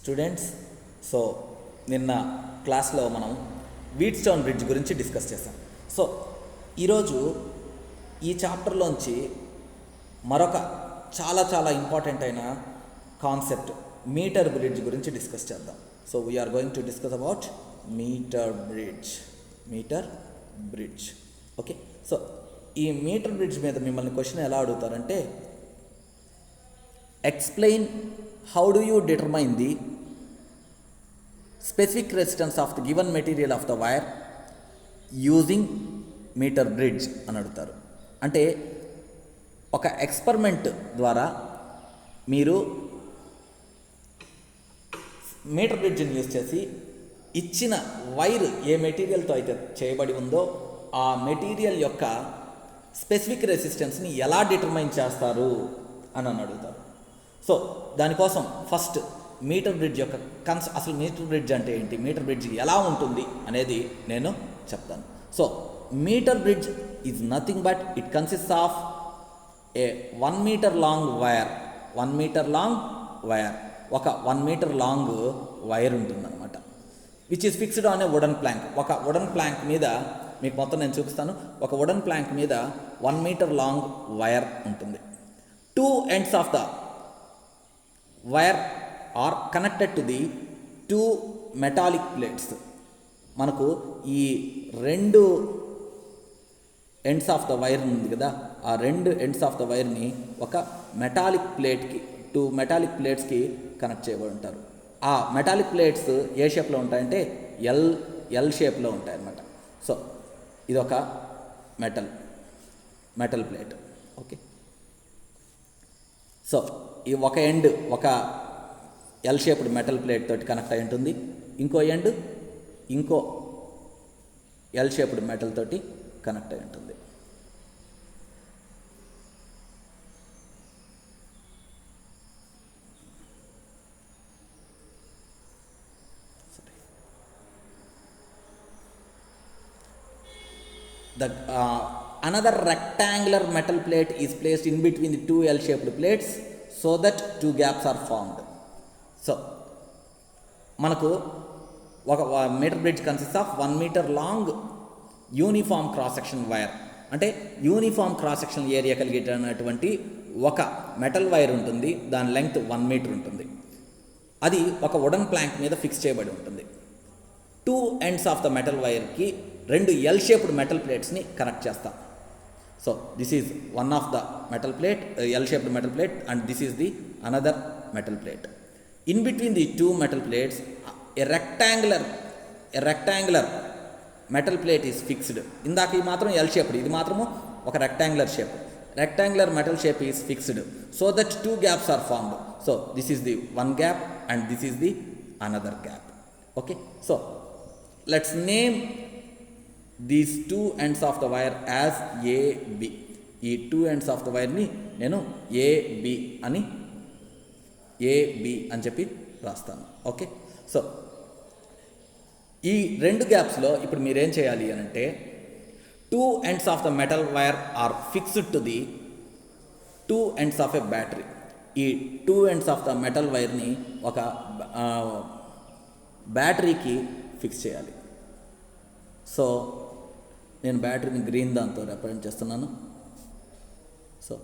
Students, so నిన్న క్లాస్లో మనం వీట్స్టోన్ బ్రిడ్జ్ గురించి డిస్కస్ చేసాం. సో ఈరోజు ఈ చాప్టర్లోంచి మరొక చాలా ఇంపార్టెంట్ అయిన కాన్సెప్ట్ మీటర్ బ్రిడ్జ్ గురించి డిస్కస్ చేద్దాం. So we're going to discuss about metre bridge. Okay, so ఈ మీటర్ బ్రిడ్జ్ మీద మిమ్మల్ని క్వశ్చన్ ఎలా అడుగుతారంటే, explain how do you determine the specific resistance of the given material of the wire using metre bridge అని అడుగుతారు. అంటే ఒక experiment ద్వారా మీరు మీటర్ బ్రిడ్జ్ని యూజ్ చేసి ఇచ్చిన వైర్ ఏ మెటీరియల్తో అయితే చేయబడి ఉందో ఆ మెటీరియల్ యొక్క స్పెసిఫిక్ రెసిస్టెన్స్ని ఎలా డిటర్మైన్ చేస్తారు అని అడుగుతారు. సో దానికోసం ఫస్ట్ మీటర్ బ్రిడ్జ్ యొక్క అసలు మీటర్ బ్రిడ్జ్ అంటే ఏంటి, మీటర్ బ్రిడ్జ్ ఎలా ఉంటుంది అనేది నేను చెప్తాను. So metre bridge is nothing but it consist of a 1 metre long wire. ఒక 1 మీటర్ లాంగ్ వైర్ ఉంటుందన్నమాట, which is fixed on a wooden plank. ఒక వుడెన్ ప్లాంక్ మీద మీకు మొత్తం నేను చూపిస్తాను. ఒక వుడెన్ ప్లాంక్ మీద 1 మీటర్ లాంగ్ వైర్ ఉంటుంది. 2 ends of the wire are connected to the 2 metallic plates. మనకు ఈ 2 ఎండ్స్ ఆఫ్ ద వైర్ ఉంది కదా, ఆ 2 ఎండ్స్ ఆఫ్ ద వైర్ని ఒక మెటాలిక్ ప్లేట్కి 2 మెటాలిక్ ప్లేట్స్కి కనెక్ట్ చేయబడి ఉంటారు. ఆ మెటాలిక్ ప్లేట్స్ ఏ షేప్లో ఉంటాయంటే ఎల్ షేప్లో ఉంటాయన్నమాట. సో ఇదొక మెటల్ ప్లేట్. ఓకే, సో ఈ ఒక ఎండ్ ఒక ఎల్ షేప్డ్ మెటల్ ప్లేట్ తోటి కనెక్ట్ అయి ఉంటుంది, ఇంకో ఎండ్ ఇంకో ఎల్ షేప్డ్ మెటల్ తోటి కనెక్ట్ అయి ఉంటుంది. Another rectangular metal plate is placed in between the 2 L-shaped plates so that 2 gaps are formed. So మనకు ఒక metre bridge consist of 1 metre long uniform cross section wire. అంటే uniform cross section area కలిగేటటువంటి ఒక metal wire ఉంటుంది. దాని length 1 metre ఉంటుంది. అది ఒక వుడెన్ ప్లాంక్ మీద ఫిక్స్ చేయబడి ఉంటుంది. 2 ends ఆఫ్ ద మెటల్ వైర్కి 2 ఎల్ షేప్డ్ మెటల్ ప్లేట్స్ని కనెక్ట్ చేస్తాం. So this is one of the metal plate, L shaped metal plate, and this is the another metal plate. In between the 2 metal plates a rectangular metal plate is fixed. ఇందాక ఇది మాత్రం L shaped, ఇది మాత్రము ఒక rectangular shape. Rectangular metal shape is fixed so that 2 gaps are formed. So this is the 1 gap and this is the another gap. Okay, so let's name these 2 ends of the wire as AB. ఈ 2 ends of the వైర్ని నేను AB అని చెప్పి రాస్తాను. Okay, so ఈ 2 గ్యాప్స్లో ఇప్పుడు మీరేం చేయాలి అని అంటే, 2 ends of the metal wire are fixed to the 2 ends of a battery. ఈ 2 ends ఆఫ్ ద మెటల్ వైర్ని ఒక బ్యాటరీకి ఫిక్స్ చేయాలి. సో నేను బ్యాటరీని గ్రీన్ దాంతో రిప్రజెంట్ చేస్తున్నాను. So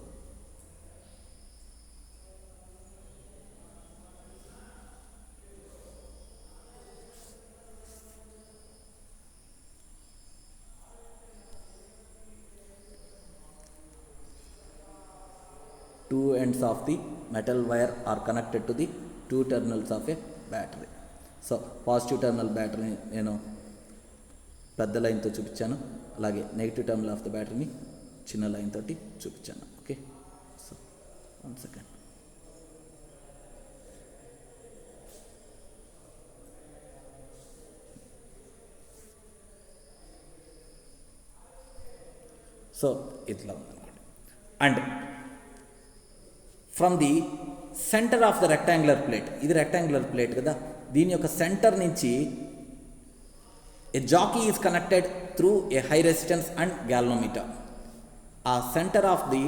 two ends of the metal wire are connected to the 2 terminals of a battery. So positive terminal బ్యాటరీని నేను పెద్ద లైన్తో చూపించాను, అలాగే నెగిటివ్ టెర్మినల్ ఆఫ్ ద బ్యాటరీని చిన్న లైన్ తోటి చూపించాను. Okay, so 1 second. సో ఇట్లా ఉందనుకోండి. And from the centre of the rectangular plate, ఇది రెక్టాంగులర్ ప్లేట్ కదా, దీని యొక్క సెంటర్ నుంచి a jockey is connected through a high resistance and galvanometer. ఆ centre of the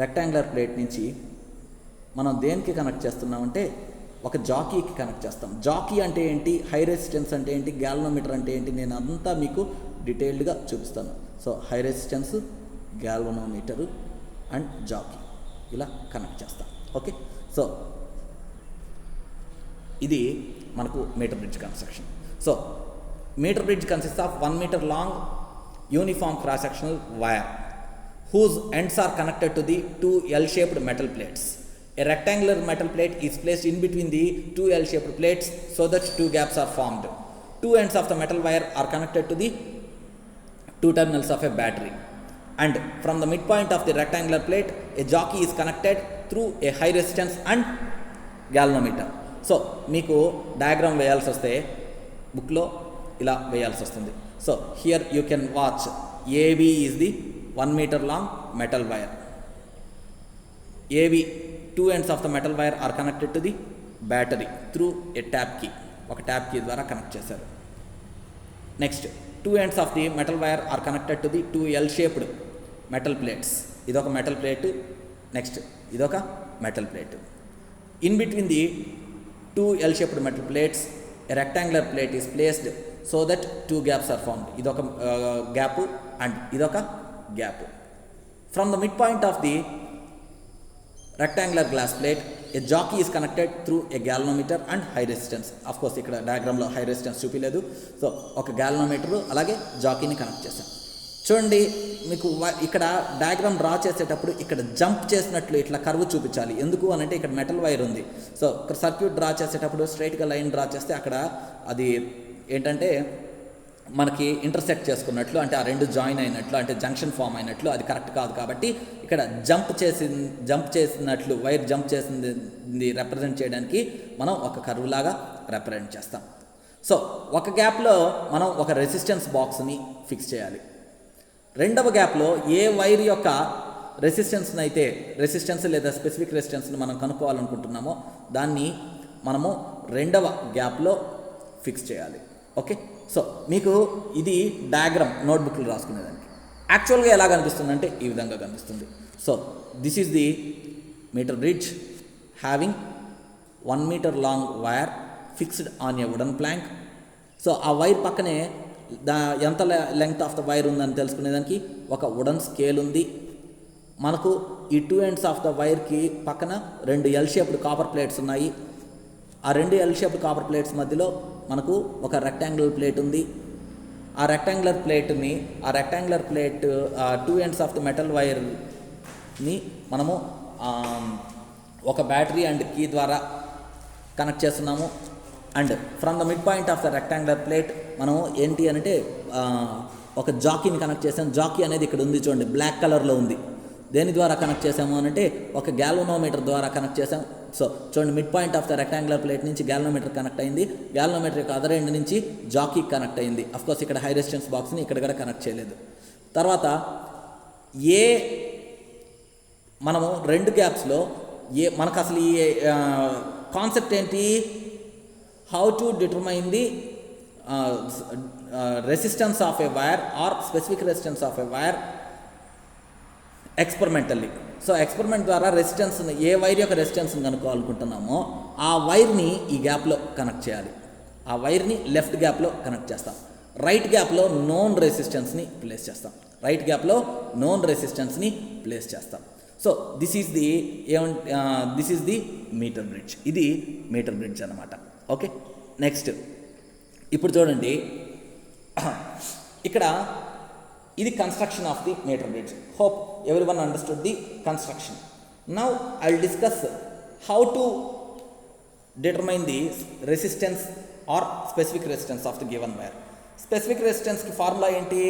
rectangular plate నుంచి మనం దేనికి కనెక్ట్ చేస్తున్నామంటే ఒక జాకీకి కనెక్ట్ చేస్తాం. జాకీ అంటే ఏంటి, హై రెసిస్టెన్స్ అంటే ఏంటి, గ్యాల్వనోమీటర్ అంటే ఏంటి, నేను అంతా మీకు డీటెయిల్డ్గా చూపిస్తాను. So high resistance, galvanometer and jockey ఇలా కనెక్ట్ చేస్తాం. ఓకే, సో ఇది మనకు metre bridge construction. So metre bridge consist of 1 meter long uniform cross sectional wire whose ends are connected to the two L-shaped metal plates. A rectangular metal plate is placed in between the two L-shaped plates so that two gaps are formed. Two ends of the metal wire are connected to the two terminals of a battery, and from the midpoint of the rectangular plate a jockey is connected through a high resistance and galvanometer. So మీకు diagram వేయాల్సి వస్తే బుక్లో ఇలా వేయాల్సి వస్తుంది. So here you can watch AB is the 1 meter long metal wire. AB two ends of the metal wire are connected to the battery through a tap key. ఒక tap key ద్వారా connect చేశారు. Next two ends of the metal wire are connected to the two L-shaped metal plates. ఇదొక metal plate, next ఇదొక metal plate. In between the two L-shaped metal plates a rectangular plate is placed so that two gaps are formed. ఇదొక gap and ఇదొక gap. From the midpoint of the rectangular glass plate a jockey is connected through a galvanometer and high resistance. Of course ఇక్కడ డయాగ్రామ్లో high resistance చూపించలేదు. So ఒక galvanometer అలాగే జాకీని connect చేశాం. చూడండి, మీకు ఇక్కడ డయాగ్రామ్ డ్రా చేసేటప్పుడు ఇక్కడ జంప్ చేసినట్లు ఇట్లా కర్వ్ చూపించాలి. ఎందుకు అని అంటే ఇక్కడ మెటల్ వైర్ ఉంది. సో ఇక్కడ సర్క్యూట్ డ్రా చేసేటప్పుడు స్ట్రైట్గా లైన్ డ్రా చేస్తే అక్కడ అది ఏంటంటే మనకి ఇంటర్సెక్ట్ చేసుకున్నట్లు, అంటే ఆ రెండు జాయిన్ అయినట్లు, అంటే జంక్షన్ ఫామ్ అయినట్లు, అది కరెక్ట్ కాదు. కాబట్టి ఇక్కడ జంప్ చేసినట్లు, వైర్ జంప్ చేసింది రిప్రజెంట్ చేయడానికి మనం ఒక కర్వ్ లాగా రిప్రజెంట్ చేస్తాం. సో ఒక గ్యాప్లో మనం ఒక రెసిస్టెన్స్ బాక్స్ని ఫిక్స్ చేయాలి. రెండవ గ్యాప్లో ఏ వైర్ యొక్క రెసిస్టెన్స్ లేదా స్పెసిఫిక్ రెసిస్టెన్స్ని మనం కనుక్కోవాలనుకుంటున్నామో దాన్ని మనము రెండవ గ్యాప్లో ఫిక్స్ చేయాలి. ఓకే, సో మీకు ఇది డయాగ్రామ్ నోట్బుక్లో రాసుకునేదానికి. యాక్చువల్గా ఎలా కనిపిస్తుందంటే ఈ విధంగా కనిపిస్తుంది. So this is the metre bridge having 1 meter long wire fixed on a wooden plank. So ఆ వైర్ పక్కనే ఎంత లెంగ్త్ ఆఫ్ ద వైర్ ఉందని తెలుసుకునేదానికి ఒక వుడెన్ స్కేల్ ఉంది. మనకు ఈ 2 ends ఆఫ్ ద వైర్కి పక్కన 2 L-shaped కాపర్ ప్లేట్స్ ఉన్నాయి. ఆ 2 L-shaped కాపర్ ప్లేట్స్ మధ్యలో మనకు ఒక రెక్టాంగులర్ ప్లేట్ ఉంది. ఆ rectangular plate 2 ends of the metal వైర్ని మనము ఒక బ్యాటరీ అండ్ కీ ద్వారా కనెక్ట్ చేస్తున్నాము. And from the mid point of the rectangular plate మనం ఏంటి అంటే ఒక జాకీని కనెక్ట్ చేసాం. జాకీ అనేది ఇక్కడ ఉంది చూడండి, బ్లాక్ కలర్లో ఉంది. దేని ద్వారా కనెక్ట్ చేసాము అంటే ఒక గ్యాల్వనోమీటర్ ద్వారా కనెక్ట్ చేసాం. సో చూడండి, mid point of the rectangular plate నుంచి గ్యాల్వనోమీటర్ కనెక్ట్ అయింది. గ్యాల్వనోమీటర్ యొక్క అదర్ ఎండ్ నుంచి జాకీ కనెక్ట్ అయింది. అఫ్కోర్స్ ఇక్కడ హై రెసిస్టెన్స్ బాక్స్ని ఇక్కడ కూడా కనెక్ట్ చేయలేదు. తర్వాత మనము 2 గ్యాప్స్లో మనకు అసలు ఈ కాన్సెప్ట్ ఏంటి, how to determine the resistance of a wire or specific resistance of a wire experimentally. So experiment ద్వారా రెసిస్టెన్స్ని, ఏ వైర్ యొక్క రెసిస్టెన్స్ని కనుక్కోవాలనుకుంటున్నామో ఆ వైర్ని ఈ గ్యాప్లో కనెక్ట్ చేయాలి. ఆ వైర్ని లెఫ్ట్ గ్యాప్లో కనెక్ట్ చేస్తాం. రైట్ గ్యాప్లో నోన్ రెసిస్టెన్స్ని ప్లేస్ చేస్తాం. So this is the metre bridge. ఇది మీటర్ బ్రిడ్జ్ అనమాట. ఓకే, నెక్స్ట్ ఇప్పుడు చూడండి, ఇక్కడ ఇది construction of the metre bridge. Hope everyone understood the construction. Now I will discuss how to determine the resistance or specific resistance of the given wire. Specific రెసిస్టెన్స్కి formula ఏంటి?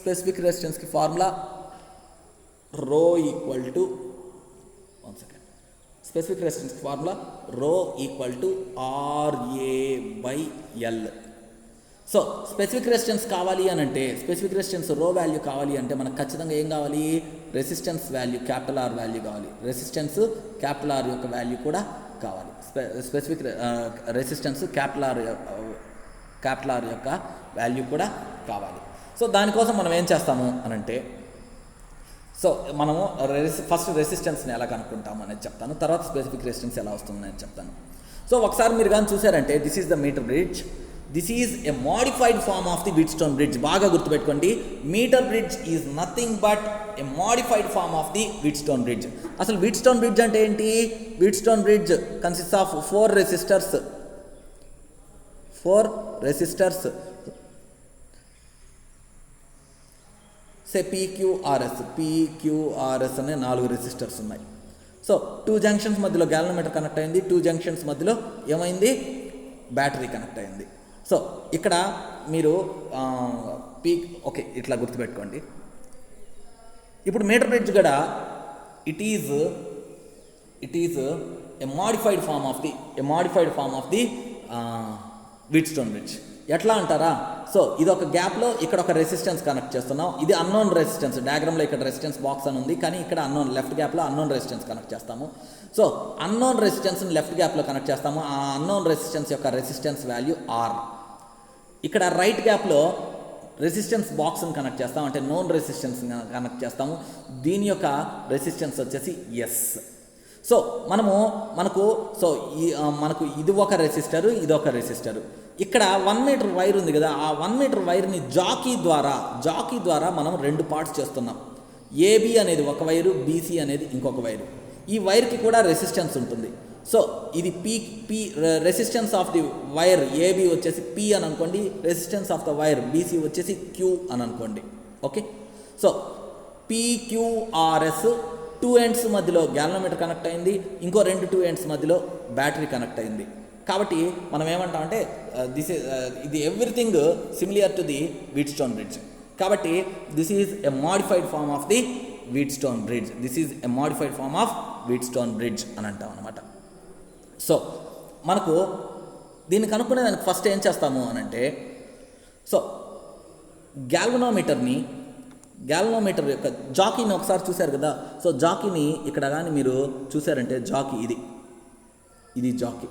Specific రెసిస్టెన్స్కి formula rho equal to specific resistance formula rho equal to RA/L. So specific resistance కావాలి అని అంటే, specific resistance రో value కావాలి అంటే మనకు ఖచ్చితంగా ఏం కావాలి? Resistance value capital R value కావాలి. రెసిస్టెన్స్ క్యాపిటల్ R యొక్క వాల్యూ కూడా కావాలి. స్పెసిఫిక్ రెసిస్టెన్స్ క్యాపిటల్ R యొక్క వాల్యూ కూడా కావాలి. సో దానికోసం మనం ఏం చేస్తాము అని అంటే, సో మనము ఫస్ట్ రెసిస్టెన్స్ని ఎలా కనుక్కుంటాము అనేది చెప్తాను, తర్వాత స్పెసిఫిక్ రెసిస్టెన్స్ ఎలా వస్తుందని చెప్తాను. సో ఒకసారి మీరు కానీ చూసారంటే this is the metre bridge, this is a modified form of the Wheatstone bridge. బాగా గుర్తుపెట్టుకోండి, metre bridge is nothing but a modified form of the Wheatstone bridge. అసలు వీట్స్టోన్ బ్రిడ్జ్ అంటే ఏంటి? Wheatstone bridge consist of 4 resistors say PQRS అనే 4 resistors ఉన్నాయి. So 2 junctions మధ్యలో galvanometer connect అయింది, 2 junctions మధ్యలో ఏమైంది? బ్యాటరీ కనెక్ట్ అయింది. సో ఇక్కడ మీరు ఓకే ఇట్లా గుర్తుపెట్టుకోండి. ఇప్పుడు మీటర్ బ్రిడ్జ్ కూడా it is a modified form of the Wheatstone bridge. ఎట్లా అంటారా? సో ఇది ఒక గ్యాప్లో ఇక్కడ ఒక రెసిస్టెన్స్ కనెక్ట్ చేస్తున్నాం. ఇది అన్నోన్ రెసిస్టెన్స్, డయాగ్రామ్లో ఇక్కడ రెసిస్టెన్స్ బాక్స్ అని ఉంది, కానీ ఇక్కడ లెఫ్ట్ గ్యాప్లో అన్నోన్ రెసిస్టెన్స్ కనెక్ట్ చేస్తాము. సో అన్నోన్ రెసిస్టెన్స్ని లెఫ్ట్ గ్యాప్లో కనెక్ట్ చేస్తాము. ఆ అన్నోన్ రెసిస్టెన్స్ యొక్క రెసిస్టెన్స్ వాల్యూ ఆర్. ఇక్కడ రైట్ గ్యాప్లో రెసిస్టెన్స్ బాక్స్ని కనెక్ట్ చేస్తాం, అంటే నోన్ రెసిస్టెన్స్ కనెక్ట్ చేస్తాము. దీని యొక్క రెసిస్టెన్స్ వచ్చేసి ఎస్. సో మనకు ఇది ఒక రెసిస్టరు, ఇది ఒక రెసిస్టరు. ఇక్కడ 1 మీటర్ వైర్ ఉంది కదా, ఆ 1 మీటర్ వైర్ని జాకీ ద్వారా మనం 2 పార్ట్స్ చేస్తున్నాం. ఏబి అనేది ఒక వైరు, బీసీ అనేది ఇంకొక వైరు. ఈ వైర్కి కూడా రెసిస్టెన్స్ ఉంటుంది. సో ఇది P resistance of the wire AB వచ్చేసి పి అని అనుకోండి, resistance of the wire BC వచ్చేసి క్యూ అని అనుకోండి. ఓకే, సో PQRS 2 ఎండ్స్ మధ్యలో గ్యాలనోమీటర్ కనెక్ట్ అయింది, ఇంకో 2 ఎండ్స్ మధ్యలో బ్యాటరీ కనెక్ట్ అయింది. కాబట్టి మనం ఏమంటామంటే ఇది everything similar to the Wheatstone bridge. కాబట్టి this is a modified form of the Wheatstone bridge అని అంటాం అనమాట. సో మనకు దీన్ని కనుక్కునేదానికి ఫస్ట్ ఏం చేస్తాము అని అంటే, సో గ్యాల్వనోమీటర్ యొక్క జాకీని ఒకసారి చూశారు కదా. సో జాకీని ఇక్కడ కానీ మీరు చూసారంటే జాకీ ఇది జాకీ.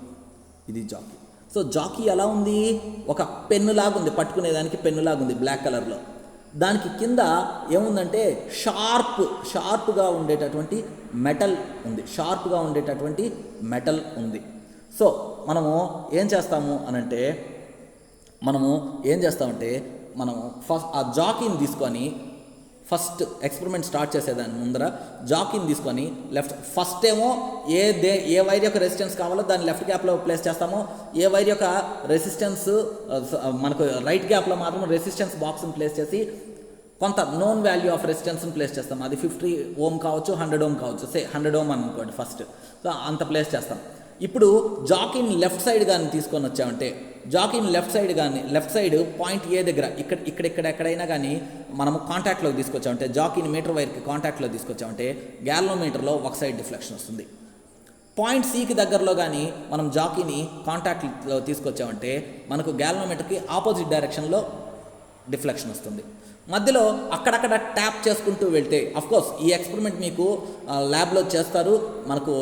సో జాకీ ఎలా ఉంది? ఒక పెన్నులాగా ఉంది, పట్టుకునేదానికి పెన్నులాగా ఉంది, బ్లాక్ కలర్లో. దానికి కింద ఏముందంటే షార్ప్గా ఉండేటటువంటి మెటల్ ఉంది. సో మనము ఏం చేస్తామంటే మనము ఫస్ట్ ఆ జాకీని తీసుకొని ఫస్ట్ ఎక్స్పెరిమెంట్ స్టార్ట్ చేసేదాన్ని ముందర జాకీని తీసుకొని ఫస్ట్ ఏమో ఏ వైర్ యొక్క రెసిస్టెన్స్ కావాలో దాన్ని లెఫ్ట్ గ్యాప్లో ప్లేస్ చేస్తామో, ఏ వైర్ యొక్క రెసిస్టెన్స్ మనకు రైట్ గ్యాప్లో మాత్రం రెసిస్టెన్స్ బాక్స్ని ప్లేస్ చేసి కొంత నోన్ వాల్యూ ఆఫ్ రెసిస్టెన్స్ని ప్లేస్ చేస్తాం. అది 50 ఓం కావచ్చు, 100 ఓం కావచ్చు. 100 ఓం అనుకోండి ఫస్ట్. సో అంత ప్లేస్ చేస్తాం. ఇప్పుడు జాకీని లెఫ్ట్ సైడ్ కానీ తీసుకొని వచ్చామంటే, జాకీని లెఫ్ట్ సైడ్ పాయింట్ ఏ దగ్గర ఎక్కడైనా కానీ మనము కాంటాక్ట్లోకి తీసుకొచ్చామంటే, జాకీని మీటర్ వైర్కి కాంటాక్ట్లో తీసుకొచ్చామంటే గ్యాలనోమీటర్లో ఒక సైడ్ డిఫ్లెక్షన్ వస్తుంది. పాయింట్ సికి దగ్గరలో కానీ మనం జాకీని కాంటాక్ట్లో తీసుకొచ్చామంటే మనకు గ్యాలనోమీటర్కి ఆపోజిట్ డైరెక్షన్లో డిఫ్లెక్షన్ వస్తుంది. మధ్యలో అక్కడక్కడ ట్యాప్ చేసుకుంటూ వెళ్తే, అఫ్కోర్స్ ఈ ఎక్స్పెరిమెంట్ మీకు ల్యాబ్లో చేస్తారు, మనకు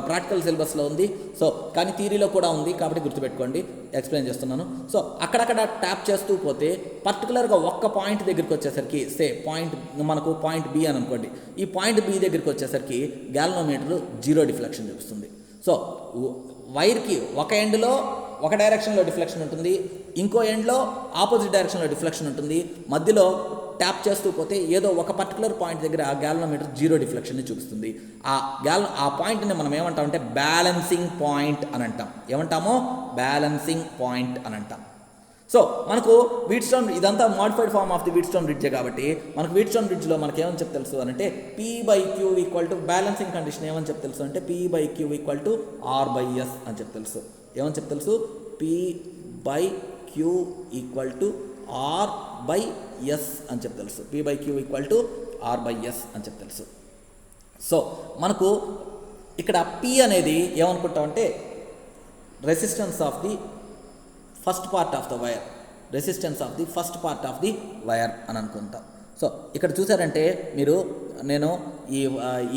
ప్రాక్టికల్ సిలబస్లో ఉంది. సో కానీ థియరీలో కూడా ఉంది, కాబట్టి గుర్తుపెట్టుకోండి, ఎక్స్ప్లెయిన్ చేస్తున్నాను. సో అక్కడక్కడ ట్యాప్ చేస్తూ పోతే పర్టికులర్గా ఒక్క పాయింట్ దగ్గరికి వచ్చేసరికి మనకు పాయింట్ బి అని అనుకోండి. ఈ పాయింట్ బి దగ్గరికి వచ్చేసరికి గ్యాలనోమీటర్ 0 డిఫ్లెక్షన్ చూపిస్తుంది. సో వైర్కి ఒక ఎండ్లో ఒక డైరెక్షన్లో డిఫ్లెక్షన్ ఉంటుంది, ఇంకో ఎండ్లో ఆపోజిట్ డైరెక్షన్లో డిఫ్లెక్షన్ ఉంటుంది. మధ్యలో ట్యాప్ చేస్తూ పోతే ఏదో ఒక పర్టికులర్ పాయింట్ దగ్గర గ్యాలనోమీటర్ 0 డిఫ్లెక్షన్ని చూపిస్తుంది. ఆ పాయింట్ని మనం ఏమంటామంటే బ్యాలెన్సింగ్ పాయింట్ అని అంటాం. బ్యాలెన్సింగ్ పాయింట్ అని అంటాం. సో మనకు వీట్స్టోన్ ఇదంతా modified form of the Wheatstone బ్రిడ్జే. కాబట్టి మనకు వీట్స్టోన్ బ్రిడ్జ్లో మనకి ఏమని చెప్పి తెలుసు అంటే P/Q = బ్యాలెన్సింగ్ కండిషన్ ఏమని చెప్పి తెలుసు అంటే P/Q = R/S అని చెప్పి తెలుసు. ఏమని చెప్పి తెలుసు? P/Q = R/S అని చెప్పి తెలుసు. P/Q = R/S అని చెప్పి తెలుసు. సో మనకు ఇక్కడ P అనేది ఏమనుకుంటామంటే resistance of the first part of the wire అని అనుకుంటాం. సో ఇక్కడ చూసారంటే మీరు నేను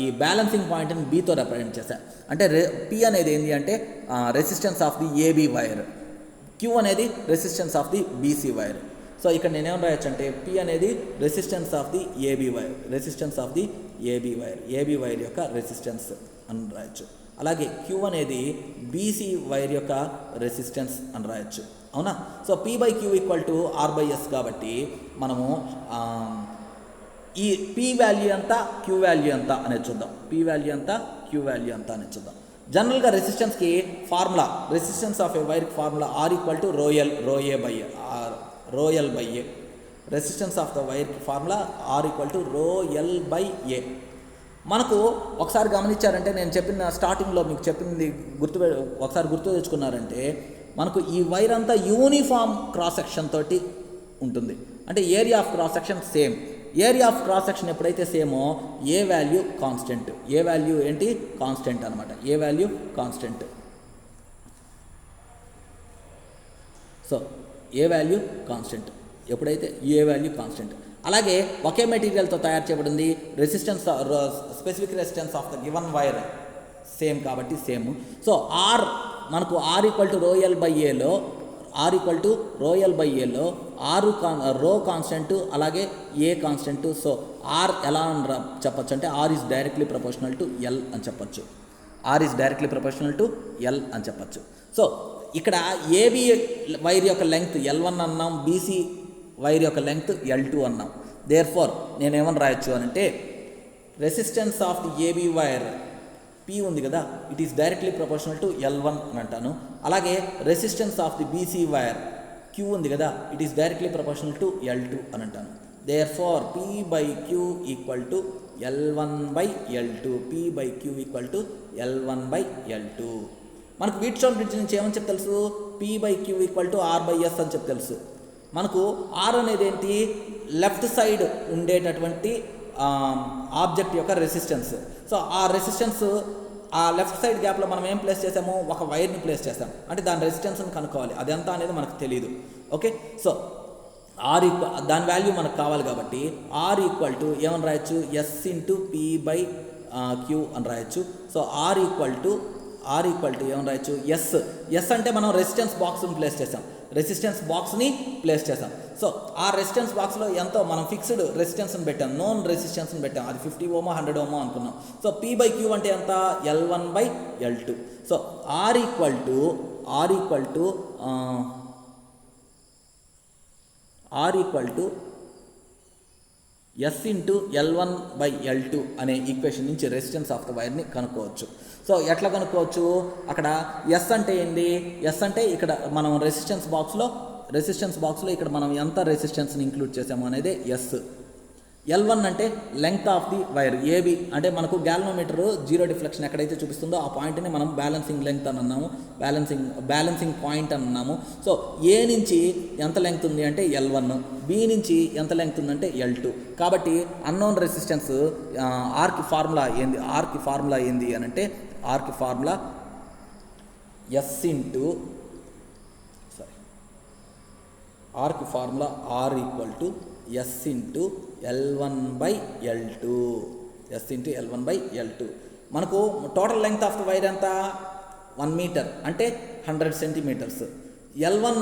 ఈ బ్యాలెన్సింగ్ పాయింట్ని బీతో రిప్రజెంట్ చేశాను. అంటే P అనేది ఏంటి అంటే resistance of the AB wire, Q అనేది resistance of the BC wire. So ఇక్కడ నేనేమని రాయొచ్చు అంటే P అనేది resistance of the AB wire, AB wire యొక్క రెసిస్టెన్స్ అని రాయొచ్చు. అలాగే క్యూ అనేది బీసీ వైర్ యొక్క రెసిస్టెన్స్ అని రాయొచ్చు, అవునా. So P by Q equal to R by S కాబట్టి మనము ఈ పీ వాల్యూ ఎంత, క్యూ వాల్యూ ఎంత అనేది చూద్దాం. పీ వాల్యూ ఎంత, క్యూ వాల్యూ ఎంత అనేది చూద్దాం. జనరల్గా రెసిస్టెన్స్కి ఫార్ములా, రెసిస్టెన్స్ ఆఫ్ ఏ వైర్కి formula R equal to rho L by A. Resistance of the వైర్కి formula R equal to rho L by A. మనకు ఒకసారి గమనించారంటే, నేను చెప్పిన స్టార్టింగ్లో మీకు చెప్పింది ఒకసారి గుర్తు తెచ్చుకున్నారంటే, మనకు ఈ వైర్ అంతా యూనిఫామ్ క్రాస్ సెక్షన్ తోటి ఉంటుంది. అంటే area of cross section same. Area of cross section ఎప్పుడైతే సేమో A value constant. A value ఏంటి, కాన్స్టెంట్ అనమాట. A value constant. So A value constant ఎప్పుడైతే ఏ వాల్యూ కాన్స్టెంట్. అలాగే ఒకే మెటీరియల్తో తయారు చేయబడింది. Resistance, specific resistance of the given wire same కాబట్టి సేమ్. సో ఆర్ మనకు R equal to rho L by ఏలో, R equal to rho L by ఏలో రో కాన్స్టెంట్, అలాగే ఏ కాన్స్టెంట్. సో ఆర్ ఎలా అని చెప్పచ్చు అంటే R is directly proportional to L అని చెప్పచ్చు. R is directly proportional to L అని చెప్పచ్చు. సో ఇక్కడ ఏబి వైర్ యొక్క లెంగ్త్ L1 అన్నాం, బీసీ వైర్ యొక్క లెంగ్త్ L2 అన్నాం. దేర్ ఫోర్ నేనేమని రాయొచ్చు అని అంటే, resistance of the AB wire P ఉంది కదా, it is directly proportional to L1 అని అంటాను. అలాగే resistance of the BC wire Q ఉంది కదా, it is directly proportional to L2 అని అంటాను. Therefore P by Q equal to L1 by L2. P by Q equal to L1 by L2. మనకు Wheatstone bridge నుంచి ఏమని చెప్పి తెలుసు, P by Q equal to R by S అని చెప్పి తెలుసు. మనకు ఆర్ అనేది ఏంటి, లెఫ్ట్ సైడ్ ఉండేటటువంటి ఆబ్జెక్ట్ యొక్క రెసిస్టెన్స్. సో ఆ రెసిస్టెన్స్, ఆ లెఫ్ట్ సైడ్ గ్యాప్లో మనం ఏం ప్లేస్ చేసాము, ఒక వైర్ని ప్లేస్ చేస్తాం. అంటే దాని రెసిస్టెన్స్ని కనుక్కోవాలి, అదెంత అనేది మనకు తెలియదు. ఓకే, సో ఆర్ దాని వాల్యూ మనకు కావాలి కాబట్టి ఆర్ ఈక్వల్ టు ఏమని రాయొచ్చు, S into P by Q అని రాయొచ్చు. సో ఆర్ ఈక్వల్ టు ఏమని రాయొచ్చు, ఎస్ అంటే మనం రెసిస్టెన్స్ బాక్స్ని ప్లేస్ చేసాం, రెసిస్టెన్స్ బాక్స్ని ప్లేస్ చేసాం. సో ఆ రెసిస్టెన్స్ బాక్స్లో ఎంతో మనం ఫిక్స్డ్ రెసిస్టెన్స్ని పెట్టాం, నోన్ రెసిస్టెన్స్ని పెట్టాం. అది 50 ఓమో 100 ఓమో అనుకున్నాం. సో పీ బై క్యూ అంటే ఎంత, L1 by L2. So R equal to S into L1 by L2 అనే ఈక్వేషన్ నుంచి రెసిస్టెన్స్ ఆఫ్ ద వైర్ని కనుక్కోవచ్చు. సో ఎట్లా కనుక్కోవచ్చు, అక్కడ ఎస్ అంటే ఏంది, ఎస్ అంటే ఇక్కడ మనం రెసిస్టెన్స్ బాక్స్లో ఇక్కడ మనం ఎంత రెసిస్టెన్స్ని ఇంక్లూడ్ చేసాము అనేది ఎస్. L1 అంటే length of the wire. AB అంటే మనకు గ్యాల్వనోమీటర్ జీరో డిఫ్లెక్షన్ ఎక్కడైతే చూపిస్తుందో ఆ పాయింట్ని మనం బ్యాలెన్సింగ్ లెంగ్త్ అని అన్నాము, బ్యాలెన్సింగ్ పాయింట్ అని అన్నాము. సో ఏ నుంచి ఎంత లెంగ్త్ ఉంది అంటే L1, బి నుంచి ఎంత లెంగ్త్ ఉందంటే L2. కాబట్టి అన్నోన్ రెసిస్టెన్స్ ఆర్కి ఫార్ములా ఏంది అని అంటే, ఆర్కి ఫార్ములా ఎస్ ఇంటూ ఆర్కి formula R equal to S into L1 by L2. S into L1 by L2. మనకు total length of the wire ఎంత, 1 మీటర్ అంటే 100 సెంటీమీటర్స్. L1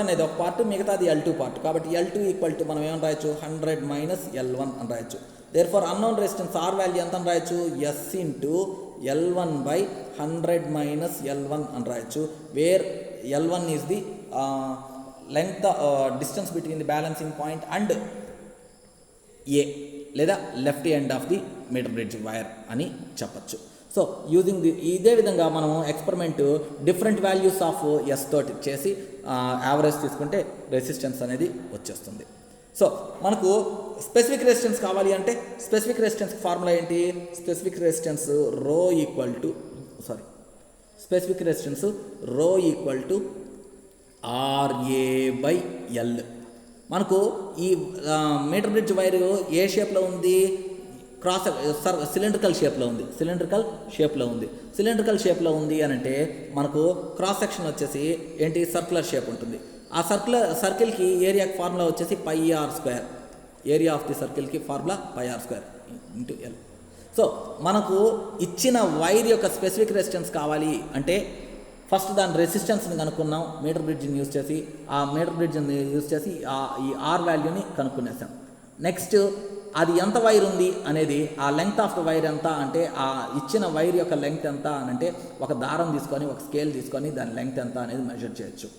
అనేది ఒక పార్ట్, మిగతాది L2 పార్ట్. కాబట్టి L2 ఈక్వల్ టు మనం ఏమని రాయొచ్చు, 100 మైనస్ L1 అని రాయొచ్చు. Therefore unknown resistance R value ఎంత అని రాయొచ్చు, S into L1 by 100 minus L1 అని రాయొచ్చు. Where L1 is the length distance between the balancing point and A లేదా left end of the metre bridge wire అని చెప్పచ్చు. So using ఇదే విధంగా మనము experiment different values of S తోటి చేసి యావరేజ్ తీసుకుంటే రెసిస్టెన్స్ అనేది వచ్చేస్తుంది. సో మనకు స్పెసిఫిక్ రెసిస్టెన్స్ కావాలి అంటే స్పెసిఫిక్ రెసిస్టెన్స్ ఫార్ములా ఏంటి, స్పెసిఫిక్ రెసిస్టెన్స్ రో equal to RA by L. మనకు ఈ మీటర్ బ్రిడ్జ్ వైర్ ఏ షేప్లో ఉంది, సిలిండ్రికల్ షేప్లో ఉంది అని అంటే మనకు క్రాస్ సెక్షన్ వచ్చేసి ఏంటి, సర్క్యులర్ షేప్ ఉంటుంది. ఆ సర్కిల్కి ఏరియాకి ఫార్ములా వచ్చేసి πr². ఏరియా ఆఫ్ ది సర్కిల్కి formula πr² into L. So మనకు ఇచ్చిన వైర్ యొక్క స్పెసిఫిక్ రెసిస్టెన్స్ కావాలి అంటే ఫస్ట్ దాని రెసిస్టెన్స్ని కనుక్కున్నాం, మీటర్ బ్రిడ్జ్ని యూజ్ చేసి ఈ ఆర్ వాల్యూని కనుక్కునేసాం. నెక్స్ట్ అది ఎంత వైర్ ఉంది అనేది, ఆ లెంగ్త్ ఆఫ్ ద వైర్ ఎంత అంటే ఆ ఇచ్చిన వైర్ యొక్క లెంగ్త్ ఎంత అని అంటే ఒక దారం తీసుకొని ఒక స్కేల్ తీసుకొని దాని లెంగ్త్ ఎంత అనేది మెజర్ చేయొచ్చు.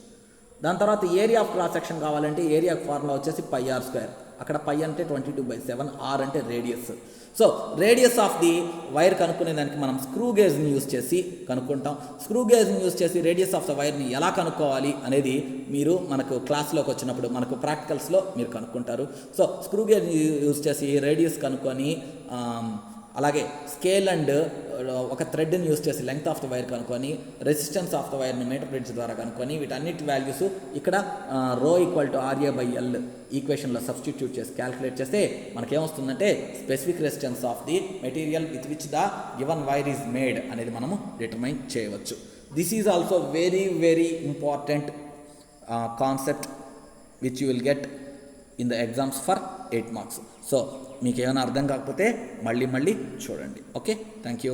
దాని తర్వాత ఏరియా ఆఫ్ క్రాస్ సెక్షన్ కావాలంటే ఏరియా ఫార్ములా వచ్చేసి πr². అక్కడ π అంటే 22/7, r అంటే radius. So radius of the wire కనుక్కునే దానికి మనం స్క్రూ గేజ్ని యూజ్ చేసి కనుక్కుంటాం. స్క్రూ గేజ్ని యూజ్ చేసి రేడియస్ ఆఫ్ ద వైర్ని ఎలా కనుక్కోవాలి అనేది మీరు మనకు క్లాస్లోకి వచ్చినప్పుడు మనకు ప్రాక్టికల్స్లో మీరు కనుక్కుంటారు. సో స్క్రూ గేజ్ని యూజ్ చేసి రేడియస్ కనుక్కొని, అలాగే స్కేల్ అండ్ ఒక థ్రెడ్ని యూజ్ చేసి లెంగ్త్ ఆఫ్ ద వైర్ కనుక్కొని, రెసిస్టెన్స్ ఆఫ్ ద వైర్ని మీటర్ బ్రిడ్జ్ ద్వారా కనుక్కొని, వీటన్నిటి వాల్యూస్ ఇక్కడ ρ = RA/L ఈక్వేషన్లో సబ్స్టిట్యూట్ చేసి క్యాలిక్యులేట్ చేస్తే మనకేమొస్తుందంటే specific resistance of the material with which the given wire is made అనేది మనము డిటర్మైన్ చేయవచ్చు. This is also very very important concept which you will get in the exams for 8 marks. So మీకు ఏమైనా అర్థం కాకపోతే మళ్ళీ చూడండి. Okay, thank you.